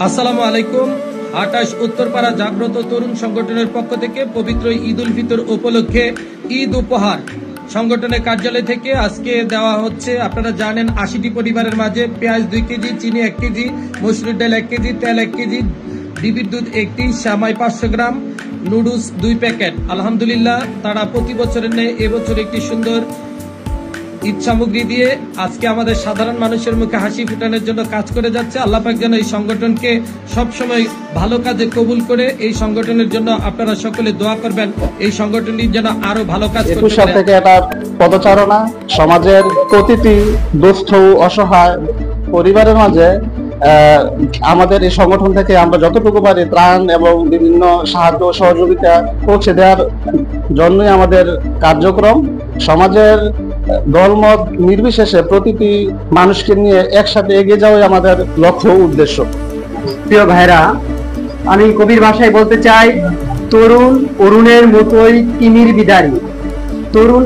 আসসালামু আলাইকুম। 28 উত্তরপাড়া জাগ্রত তরুণ সংগঠনের পক্ষ থেকে পবিত্র ঈদ উল ফিতর উপলক্ষে ঈদ উপহার সংগঠনের কার্যালয় থেকে আজকে দেওয়া হচ্ছে। আপনারা জানেন 80টি পরিবারের মাঝে পেঁয়াজ 2 কেজি, চিনি 1 কেজি, মসুর ডাল 1 কেজি, তেল 1 কেজি, ডিবির দুধ 1টি, সেমাই 500 গ্রাম, নুডলস 2 প্যাকেট। আলহামদুলিল্লাহ, তারা প্রতি বছরের ন্যায় এবছর একটি সুন্দর ঈদ সামগ্রী দিয়ে আজকে আমাদের সাধারণ মানুষের মুখে হাসি ফুটানোর জন্য কাজ করে যাচ্ছে। আল্লাহ পাক যেন এই সংগঠনকে সবসময় ভালো কাজে কবুল করে। এই সংগঠনের জন্য আপনারা সকলে দোয়া করবেন, এই সংগঠনটি যেন আরো ভালো কাজ করতে পারে। থেকে একটা পদচারণা সমাজের প্রতিটি দুস্থ অসহায় পরিবারের মাঝে আমাদের এই সংগঠন থেকে আমরা যতটুকু পারি ত্রাণ এবং বিভিন্ন সাহায্য সহযোগিতা পৌঁছে দেওয়ার জন্যই আমাদের কার্যক্রম। সমাজের দলমত নির্বিশেষে প্রতিটি মানুষকে নিয়ে একসাথে এগিয়ে যাওয়াই আমাদের লক্ষ্য উদ্দেশ্য। প্রিয় ভাইরা, আমি কবির ভাষায় বলতে চাই, তরুণ অরুণের মতোই তিমির বিদারী। তরুণ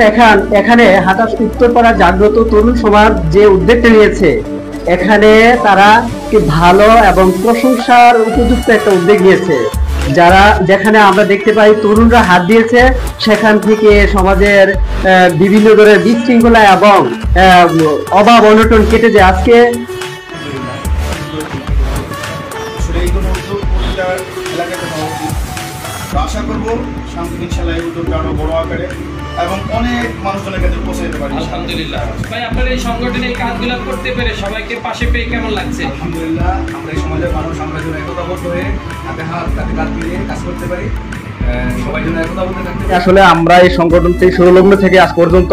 এখানে 28 উত্তরপাড়া জাগ্রত তরুণ সমাজ যে উদ্যোগটা নিয়েছে, এখানে তারা ভালো এবং প্রশংসার উপযুক্ত একটা উদ্যোগ নিয়েছে। যেখানে আমরা দেখতে পাই তরুণরা হাত দিয়েছে, সেখান থেকে সমাজের বিভিন্ন ধরনের বিশৃঙ্খলা এবং অভাব অনটন কেটে যায়। আজকে আশা করবো সামনে ইনশাআল্লাহ এই উদ্যোগটা আরো বড় আকারে এবং অনেক মানুষজনের কাছে পৌঁছে যেতে পারি। আলহামদুলিল্লাহ ভাই, আপনার এই সংগঠনে এই কাজগুলো করতে পেরে সবাইকে পাশে পেয়ে কেমন লাগছে? আলহামদুলিল্লাহ, আমরা এই সমাজের মানুষ, আমরা যেন একতাবদ্ধ হয়ে হাতে কাঁধ মিলিয়ে কাজ করতে পারি, সবাই যেন একতাবদ্ধ থাকতে পারি। আসলে আমরা এই সংগঠনটি শুরু লগ্ন থেকে আজ পর্যন্ত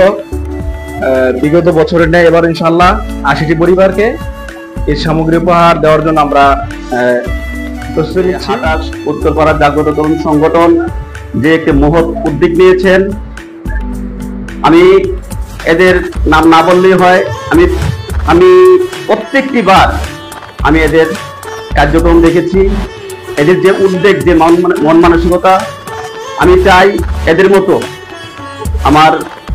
বিগত বছরের ন্যায় এবার ইনশাআল্লাহ 80টি পরিবারকে এই সামগ্রী উপহার দেওয়ার জন্য আমরা 28 উত্তরপাড়া জাগ্রত তরুণ সংগঠন যে একটি মহৎ উদ্যোগ নিয়েছেন, আমি এদের নাম না বললেই হয়। আমি প্রত্যেকটি বার আমি এদের কার্যক্রম দেখেছি, এদের যে উদ্যোগ, যে মন মানসিকতা, আমি চাই এদের মতো আমার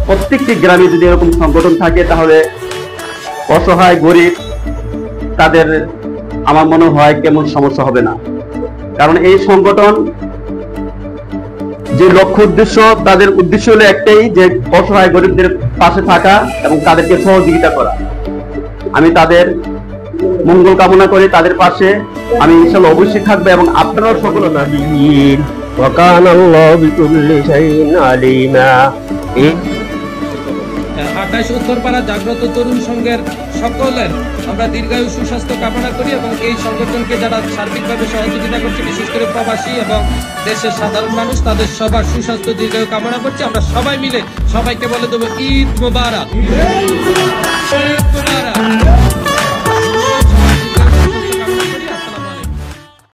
প্রত্যেকটি গ্রামে যদি এরকম সংগঠন থাকে, তাহলে অসহায় গরিব তাদের আমার মনে হয় কেমন সমস্যা হবে না। কারণ এই সংগঠন যে লক্ষ্য উদ্দেশ্য, তাদের উদ্দেশ্য হলো একটাই, যে অসহায় গরিবদের পাশে থাকা এবং তাদেরকে সহযোগিতা করা। আমি তাদের মঙ্গল কামনা করে তাদের পাশে আমি ইনশাআল্লাহ অবশ্যই থাকবো এবং আপনারাও সকলে থাকবেন। 28 উত্তরপাড়া জাগ্রত তরুণ সংঘের সকলের আমরা দীর্ঘায়ু সুস্বাস্থ্য কামনা করি এবং এই সংগঠনকে যারা সার্বিকভাবে সহযোগিতা করছে, বিশেষ করে প্রবাসী এবং দেশের সাধারণ মানুষ, তাদের সবার সুস্বাস্থ্য দীর্ঘায়ু কামনা করছি। আমরা সবাই মিলে সবাইকে বলে দেবো ঈদ মোবারক।